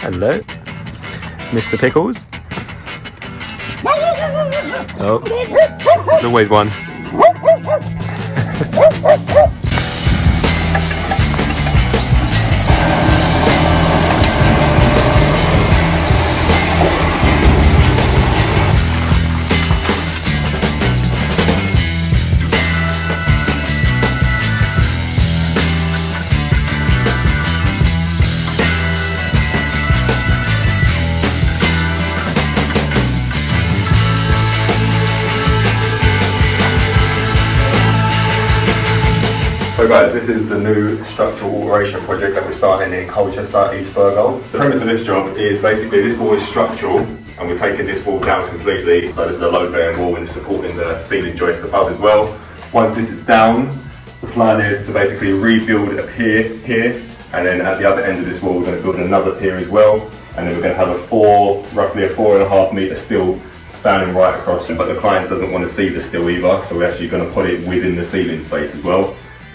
Hello, Mr. Pickles. Oh, there's always one. So guys, this is the new structural alteration project that we're starting in Colchester, East Bergholt. The premise of this job is basically this wall is structural and we're taking this wall down completely. So this is a load bearing wall and it's supporting the ceiling joist above as well. Once this is down, the plan is to basically rebuild a pier here, and then at the other end of this wall we're going to build another pier as well, and then we're going to have roughly a 4.5 metre steel spanning right across, but the client doesn't want to see the steel either, so we're actually going to put it within the ceiling space as well.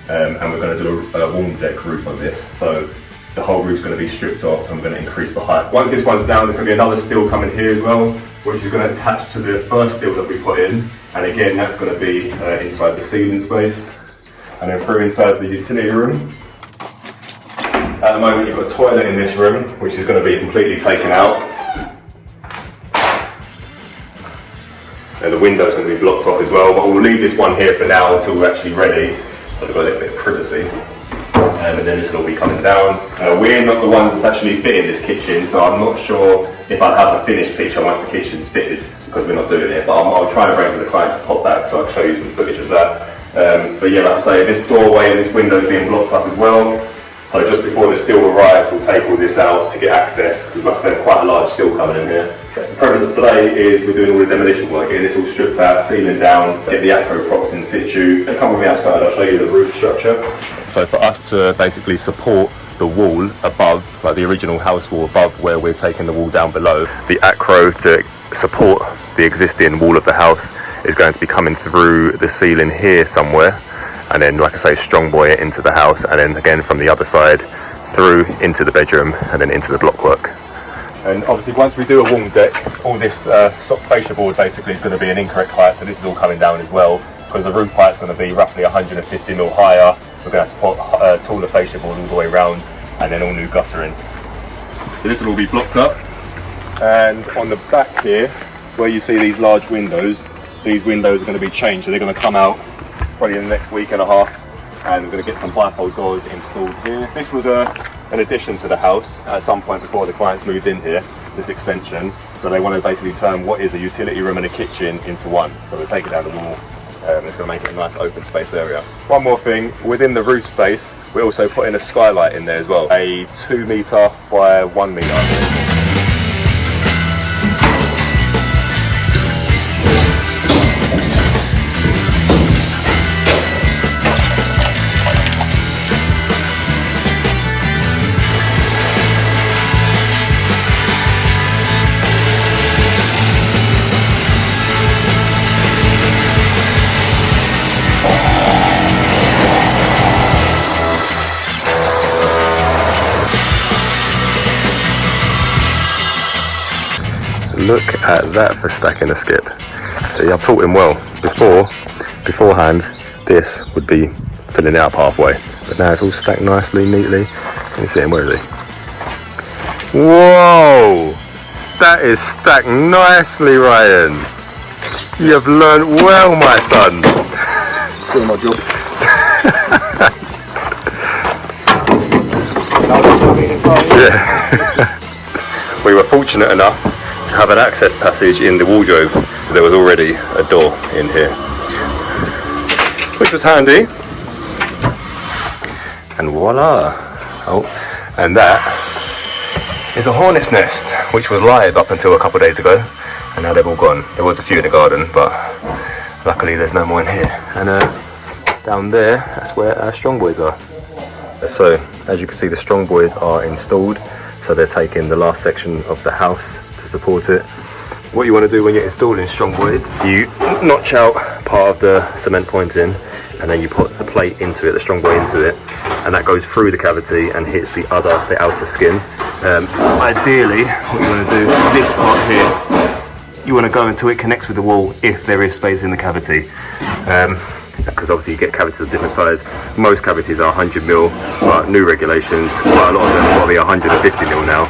And we're going to do a warm deck roof on this, so the whole roof's going to be stripped off and we're going to increase the height. Once this one's down, there's going to be another steel coming here as well, which is going to attach to the first steel that we put in, and again that's going to be inside the ceiling space, and then through inside the utility room. At the moment you've got a toilet in this room, which is going to be completely taken out, and the window's going to be blocked off as well, but we'll leave this one here for now until we're actually ready. So we've got a little bit of privacy, and then this will all be coming down. We're not the ones that's actually fitting this kitchen, so I'm not sure if I'll have a finished picture once the kitchen's fitted, because we're not doing it, but I'll try and arrange for the client to pop back so I can show you some footage of that. But yeah, like I say, this doorway and this window is being blocked up as well. So just before the steel arrives, we'll take all this out to get access, because like I said, there's quite a large steel coming in here. The premise of today is we're doing all the demolition work, getting this all stripped out, ceiling down, get the acro props in situ. Come with me outside, I'll show you the roof structure. So for us to basically support the wall above, like the original house wall above where we're taking the wall down below, the acro to support the existing wall of the house is going to be coming through the ceiling here somewhere, and then like I say, strong boy it into the house, and then again from the other side through into the bedroom and then into the blockwork. And obviously once we do a warm deck, all this soft fascia board basically is going to be an incorrect height, so this is all coming down as well, because the roof height is going to be roughly 150 mil higher. We're going to have to put taller fascia board all the way around, and then all new guttering. So this will all be blocked up, and on the back here where you see these large windows, these windows are going to be changed, so they're going to come out probably in the next week and a half, and we're going to get some bifold doors installed here. This was an addition to the house at some point before the clients moved in here, this extension, so they want to basically turn what is a utility room and a kitchen into one, so we're taking down the wall. It's going to make it a nice open space area. One more thing, within the roof space we're also putting a skylight in there as well, a 2 metre by 1 metre. Look at that for stacking a skip. See, I've taught him well. Beforehand, this would be filling it up halfway, but now it's all stacked nicely, neatly. Can you see him? Where is he? Whoa! That is stacked nicely, Ryan. You have learned well, my son. Doing my job. Yeah. We were fortunate enough to have an access passage in the wardrobe. There was already a door in here, which was handy. And voila! Oh, and that is a hornet's nest, which was live up until a couple of days ago, and now they've all gone. There was a few in the garden, but luckily there's no more in here. And down there, that's where our strong boys are. So as you can see, the strong boys are installed, so they're taking the last section of the house to support it. What you want to do when you're installing strong boys, you notch out part of the cement pointing, and then you put the plate into it, the strong boy into it, and that goes through the cavity and hits the outer skin, Ideally, what you want to do, this part here, you want to go until it connects with the wall if there is space in the cavity. Because obviously you get cavities of different size. Most cavities are 100mm, but new regulations, quite a lot of them will be 150mm now.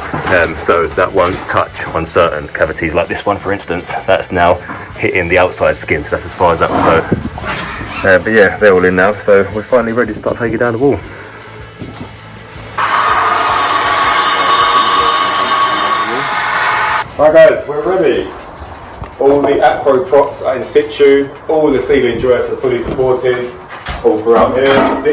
So that won't touch on certain cavities, like this one for instance. That's now hitting the outside skin, so that's as far as that will go. But yeah, they're all in now, so we're finally ready to start taking down the wall. Right guys, we're ready. All the acro props are in situ, all the ceiling joists are fully supported, all throughout here.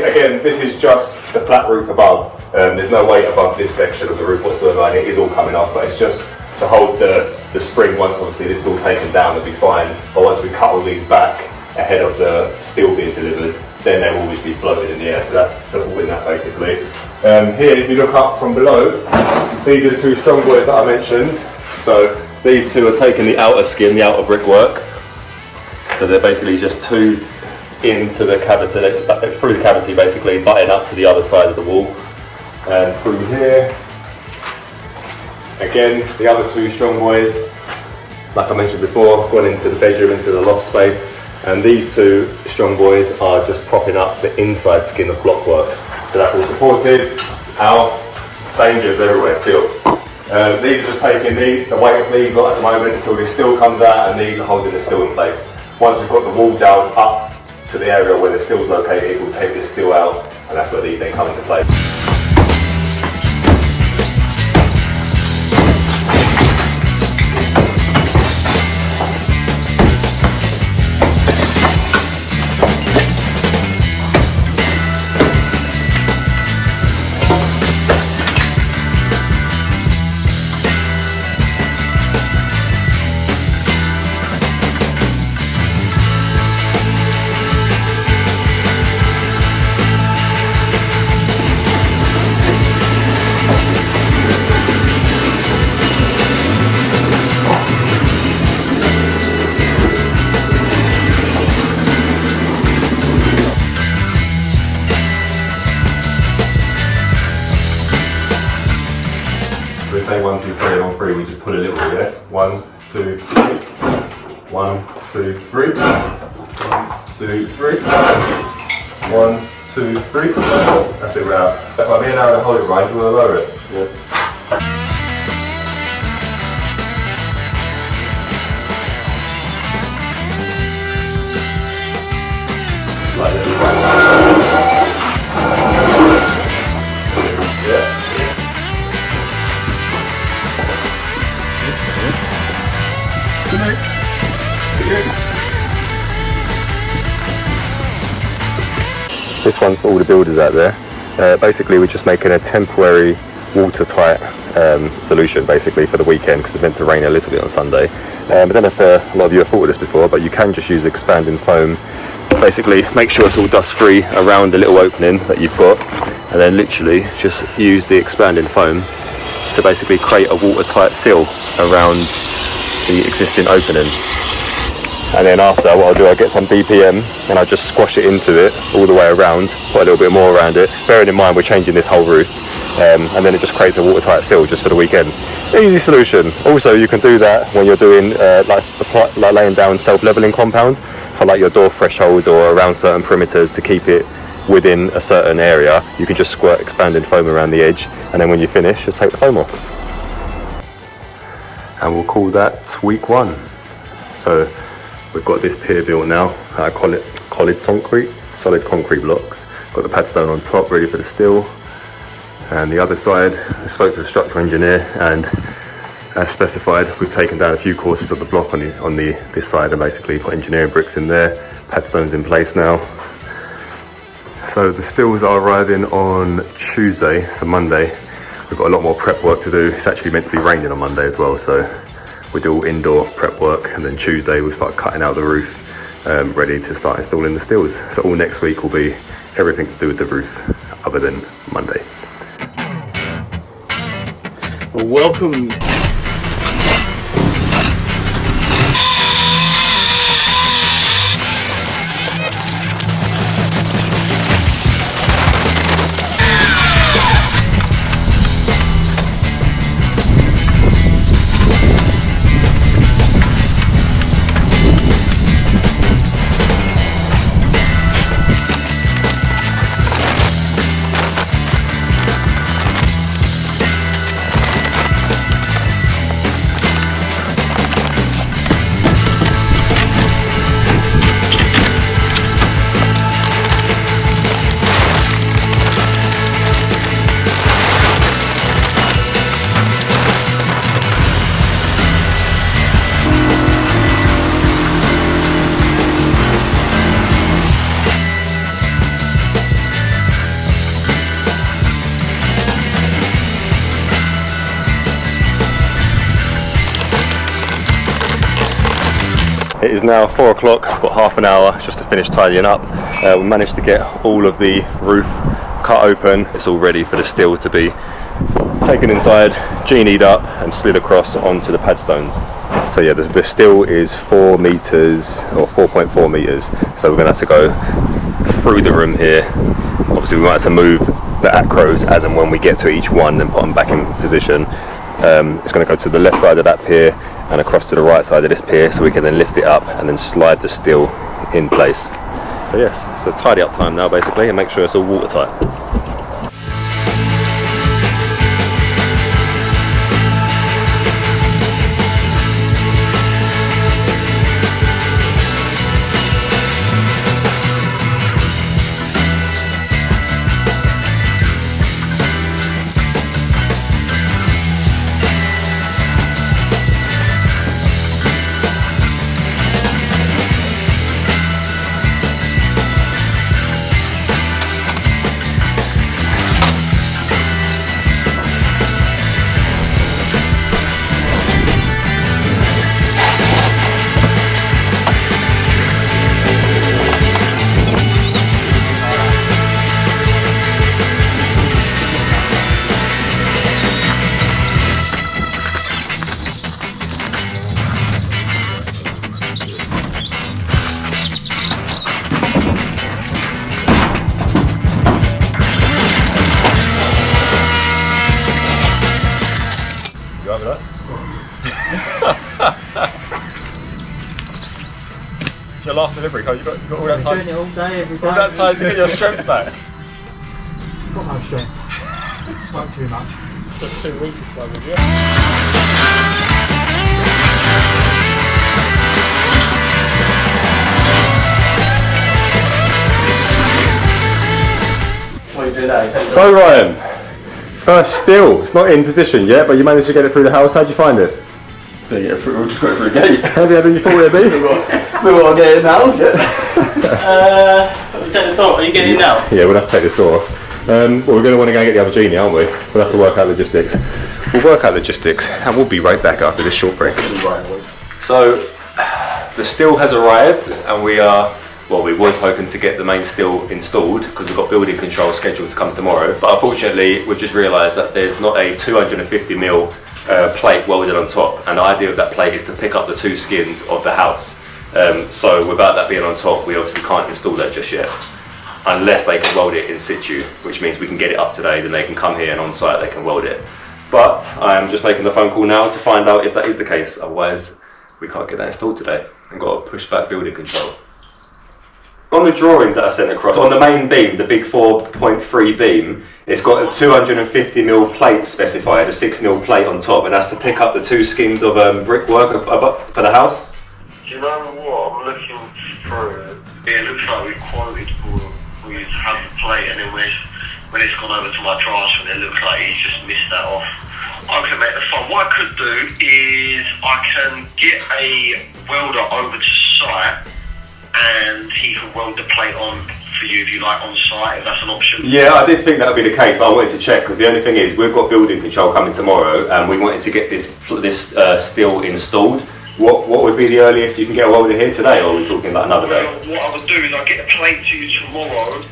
Again, this is just the flat roof above. There's no weight above this section of the roof whatsoever, and it is all coming off, but it's just to hold the spring. Once obviously this is all taken down, it'll be fine. But once we cut all these back ahead of the steel being delivered, then they'll always be floated in the air, so that's supporting that basically. Here, if you look up from below, these are the two strong boys that I mentioned. So these two are taking the outer skin, the outer brickwork. So they're basically just tubed into the cavity, through the cavity basically, butting up to the other side of the wall. And through here, again, the other two strong boys, like I mentioned before, gone into the bedroom, into the loft space. And these two strong boys are just propping up the inside skin of blockwork. So that's all supported. Out, it's dangerous everywhere still. These are just taking the weight of these at the moment until this steel comes out, and these are holding the steel in place. Once we've got the wall down up to the area where the steel is located, we'll take this steel out, and that's where these then come into play. Say 1, 2, 3, and on 3 we just put a little bit there. 1, 2, 3. 1, 2, 3. 1, 2, 3. 1, 2, 3. That's it, we're out. If I'm here now to hold it right, do you want to lower it? Yeah. Like this. Yeah. This one's for all the builders out there. Basically we're just making a temporary watertight solution basically for the weekend, because it's meant to rain a little bit on Sunday. I don't know if a lot of you have thought of this before, but you can just use expanding foam. Basically make sure it's all dust free around the little opening that you've got, and then literally just use the expanding foam to basically create a watertight seal around the existing opening. And then after, what I'll do, I'll get some BPM and I'll just squash it into it all the way around, put a little bit more around it, bearing in mind we're changing this whole roof, and then it just creates a watertight seal just for the weekend. Easy solution. Also you can do that when you're doing like laying down self-leveling compound for like your door thresholds or around certain perimeters to keep it within a certain area. You can just squirt expanding foam around the edge, and then when you finish, just take the foam off. And we'll call that week 1. So we've got this pier built now. I call it solid concrete blocks. Got the pad stone on top ready for the steel. And the other side, I spoke to the structural engineer, and as specified, we've taken down a few courses of the block on this side and basically put engineering bricks in there. Pad stone's in place now. So the steels are arriving on Tuesday, so Monday. We've got a lot more prep work to do. It's actually meant to be raining on Monday as well, so we do all indoor prep work, and then Tuesday we'll start cutting out the roof, ready to start installing the steels. So all next week will be everything to do with the roof other than Monday. Well, welcome. It is now 4 o'clock, I've got half an hour just to finish tidying up. We managed to get all of the roof cut open. It's all ready for the steel to be taken inside, genied up and slid across onto the pad stones. So yeah, the steel is 4 meters or 4.4 meters. So we're gonna have to go through the room here. Obviously we might have to move the acros as and when we get to each one and put them back in position. It's going to go to the left side of that pier and across to the right side of this pier, so we can then lift it up and then slide the steel in place. So yes, so tidy up time now basically, and make sure it's all watertight. Your last delivery, you got all that time. Doing it all day, every day. All that time to get your strength back. Got no strength. Smoke too much. For 2 weeks, wasn't it? What are you doing now? So Ryan, first steel, it's not in position yet, but you managed to get it through the house. How'd you find it? We'll just go through a gate. Heavier than you thought it'd be? So we'll get in now, shit. We take the door. Are you getting in now? Yeah, we'll have to take this door off. Well, we're going to want to go and get the other genie, aren't we? We'll have to work out logistics. We'll work out logistics and we'll be right back after this short break. So, the steel has arrived and we was hoping to get the main steel installed because we've got building control scheduled to come tomorrow. But unfortunately, we've just realised that there's not a 250mm plate welded on top, and the idea of that plate is to pick up the 2 skins of the house. So without that being on top, we obviously can't install that just yet, unless they can weld it in situ, which means we can get it up today, then they can come here and on site they can weld it. But I'm just making the phone call now to find out if that is the case, otherwise we can't get that installed today and got to push back building control. On the drawings that I sent across, on the main beam, the big 4.3 beam, it's got a 250mm plate specified, a 6mm plate on top, and that's to pick up the 2 skins of brickwork for the house. Do you know what? I'm looking through. It looks like we quoted for you to have the plate, and then when it's gone over to my draftsman, it looks like he's just missed that off. Okay, mate, that's fine. What I could do is I can get a welder over to site, and he can weld the plate on for you if you like on site, if that's an option. Yeah, I did think that would be the case, but I wanted to check because the only thing is we've got building control coming tomorrow, and we wanted to get this steel installed. What would be the earliest you can get a welder here today, or are we talking like another day? What I would do is I'll get a plate to you tomorrow.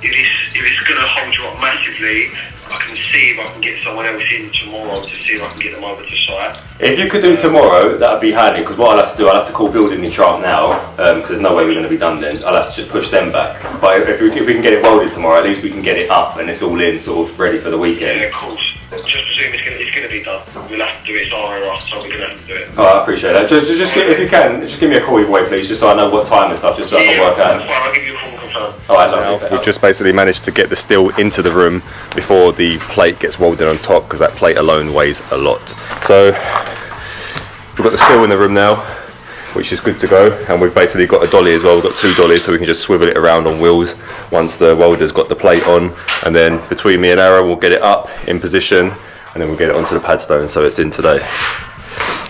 If it's going to hold you up massively, I can see if I can get someone else in tomorrow to see if I can get them over to site. If you could do tomorrow, that would be handy, because what I'll have to do, I'll have to call building control now, because there's no way we're going to be done then. I'll have to just push them back. But if we can get it welded tomorrow, at least we can get it up and it's all in, sort of ready for the weekend. Yeah, of course. Just assume it's going to be done. We'll have to do it, it's our error, so we're going to have to do it. Oh, I appreciate that. Just if you can, just give me a call either way, please, just so I know what time and stuff, just so I can work out. That's fine, I'll give you a call and confirm. Alright, lovely. We've just basically managed to get the steel into the room before the plate gets welded on top, because that plate alone weighs a lot. So we've got the steel in the room now, which is good to go, and we've basically got a dolly as well. We've got 2 dollies, so we can just swivel it around on wheels once the welder's got the plate on, and then between me and Aaron we'll get it up in position, and then we'll get it onto the pad stone so it's in today.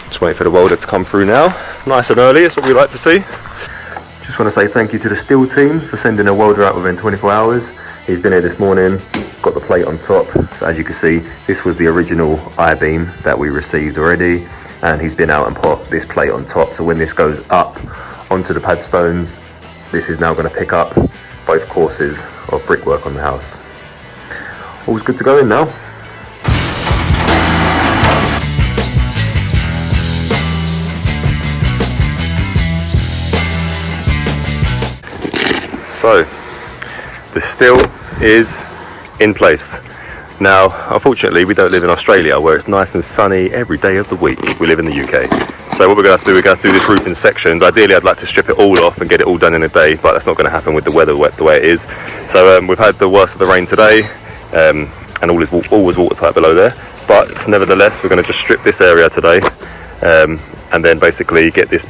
Just waiting for the welder to come through now, nice and early, that's what we like to see. Just want to say thank you to the steel team for sending a welder out within 24 hours. He's been here this morning, got the plate on top, so as you can see, this was the original I-beam that we received already. and he's been out and put this plate on top. So when this goes up onto the pad stones, this is now going to pick up both courses of brickwork on the house. All's good to go in now. So the steel is in place. Now, unfortunately, we don't live in Australia where it's nice and sunny every day of the week. We live in the UK. So what we're going to have to do, we're going to do this roof in sections. Ideally, I'd like to strip it all off and get it all done in a day, but that's not going to happen with the weather the way it is. So we've had the worst of the rain today, and all was watertight below there. But nevertheless, we're going to just strip this area today, and then basically get this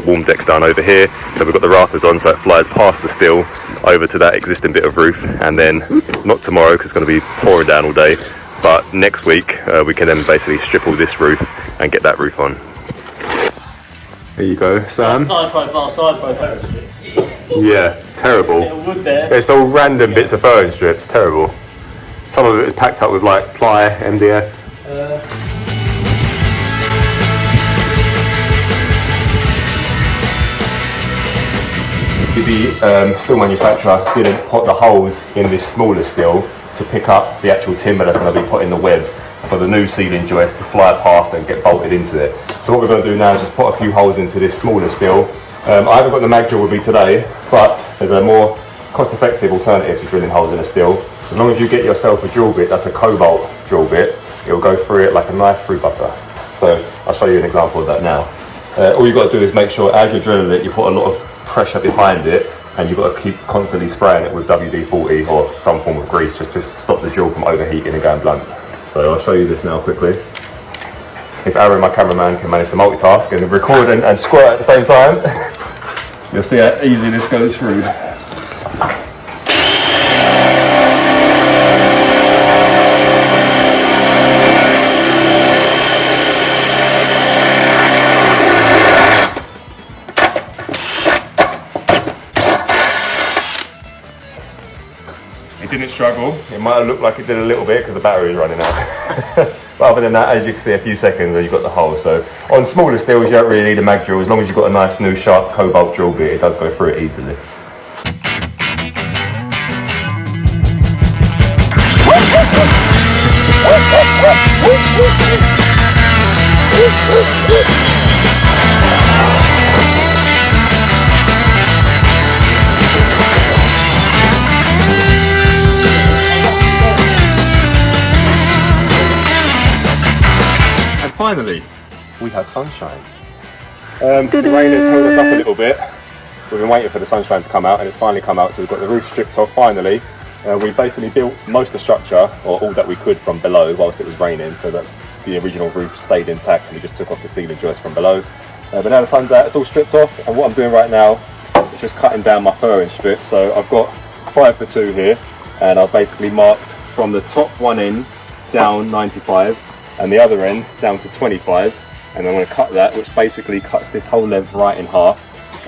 warm deck done over here. So we've got the rafters on, so it flies past the steel over to that existing bit of roof, and then not tomorrow because it's going to be pouring down all day, but next week we can then basically strip all this roof and get that roof on. There you go, Sam. Side profile. Yeah, terrible. Little wood there. It's all random bits of furring strips, terrible. Some of it is packed up with like ply, MDF. The steel manufacturer didn't put the holes in this smaller steel to pick up the actual timber that's going to be put in the web for the new ceiling joist to fly past and get bolted into it. So what we're going to do now is just put a few holes into this smaller steel. I haven't got the mag drill with me today, but there's a more cost-effective alternative to drilling holes in a steel. As long as you get yourself a drill bit that's a cobalt drill bit, it will go through it like a knife through butter. So I'll show you an example of that now. All you've got to do is make sure as you're drilling it, you put a lot of pressure behind it, and you've got to keep constantly spraying it with WD-40 or some form of grease just to stop the drill from overheating and going blunt. So I'll show you this now quickly. If Aaron, my cameraman, can manage to multitask and record and squirt at the same time, you'll see how easy this goes through. It didn't struggle. It might have looked like it did a little bit because the battery was running out. But other than that, as you can see, a few seconds and you've got the hole. So on smaller steels, you don't really need a mag drill. As long as you've got a nice new sharp cobalt drill bit, it does go through it easily. Finally, we have sunshine. The rain has held us up a little bit. We've been waiting for the sunshine to come out, and it's finally come out, so we've got the roof stripped off finally. We basically built most of the structure, or all that we could, from below whilst it was raining, so that the original roof stayed intact, and we just took off the ceiling joist from below. But now the sun's out, it's all stripped off, and what I'm doing right now is just cutting down my furring strip. So I've got 5x2 here, and I've basically marked from the top one end down 95, and the other end down to 25, and I'm going to cut that, which basically cuts this whole length right in half,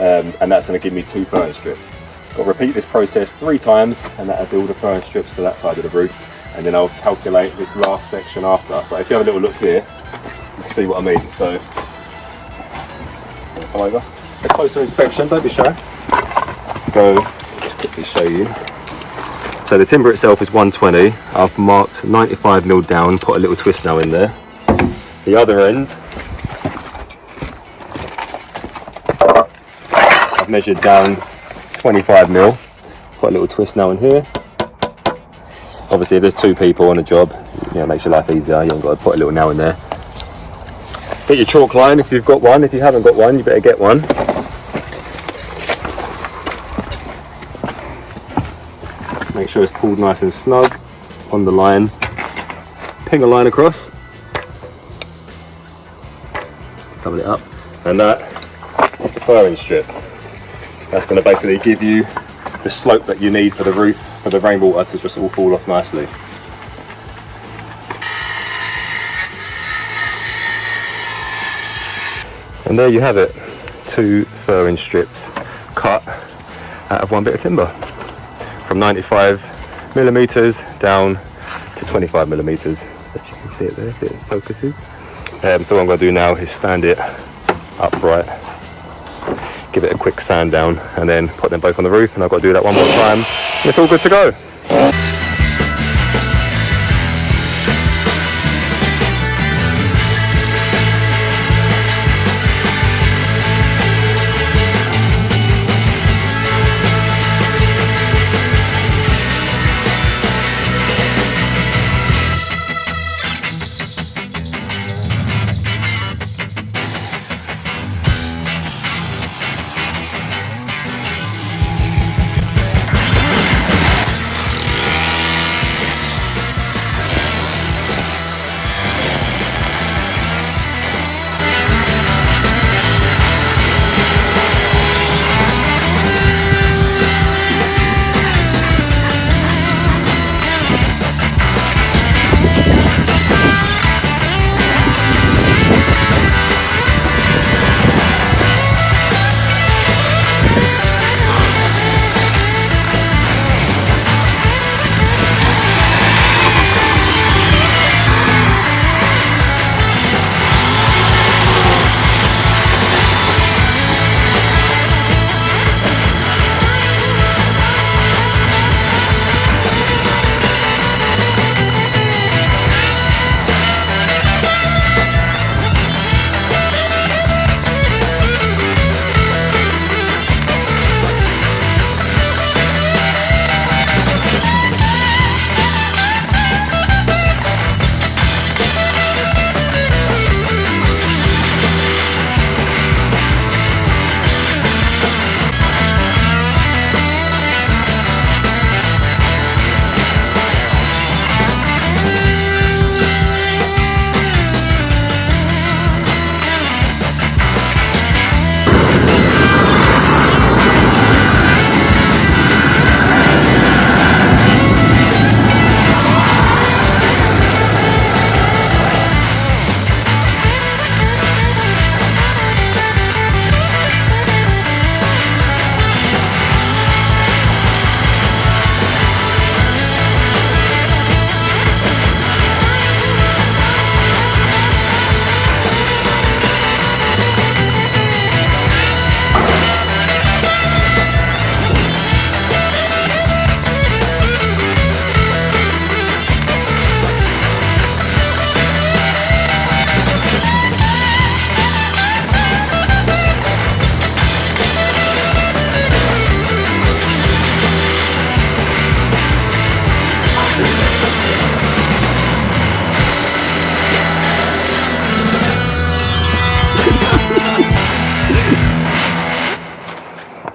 and that's going to give me 2 furring strips. I'll repeat this process 3 times, and that'll do all the furring strips for that side of the roof, and then I'll calculate this last section after. But if you have a little look here, you can see what I mean. So come over, a closer inspection, don't be shy. So I'll just quickly show you. So the timber itself is 120. I've marked 95mm down, put a little twist now in there. The other end, I've measured down 25mm, put a little twist now in here. Obviously if there's 2 people on a job, you know, it makes your life easier. You haven't got to put a little nail in there. Get your chalk line if you've got one. If you haven't got one, you better get one. Make sure it's pulled nice and snug on the line. Ping a line across. Cover it up. And that is the furring strip. That's going to basically give you the slope that you need for the roof, for the rainwater to just all fall off nicely. And there you have it. 2 furring strips cut out of 1 bit of timber. From 95mm down to 25mm. If you can see it there, if it focuses. So what I'm going to do now is stand it upright, give it a quick sand down, and then put them both on the roof, and I've got to do that one more time, and it's all good to go.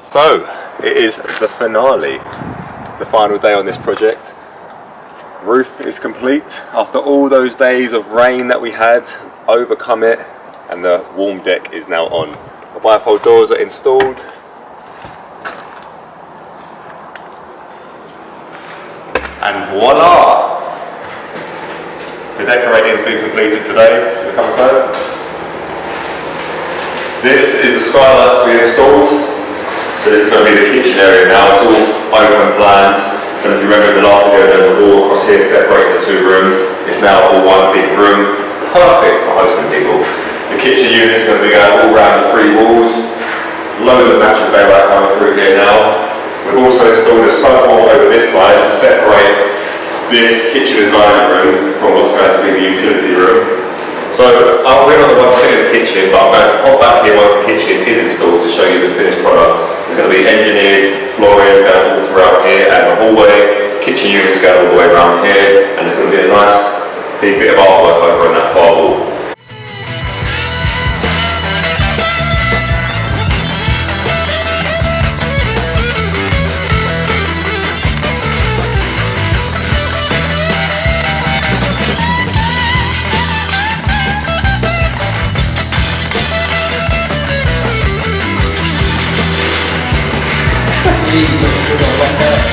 So, it is the finale, the final day on this project. Roof is complete after all those days of rain that we had, overcome it, and the warm deck is now on. The bifold doors are installed. And voila! The decorating's been completed today. Should we come inside? This is the skylight we installed. So this is going to be the kitchen area now. It's all open planned. And if you remember in the last video, there's a wall across here separating the two rooms. It's now all one big room. Perfect for hosting people. The kitchen unit is going to be going all around the three walls. Loads of natural daylight coming through here now. We've also installed a stone wall over this side to separate this kitchen and dining room from what's going to be the utility room. So we're not the ones fitting the kitchen, but I'm going to pop back here once the kitchen is installed to show you the finished product. It's going to be engineered, flooring going all throughout here, and the hallway, kitchen units going all the way around here, and there's going to be a nice big bit of artwork over on that far wall. Good on,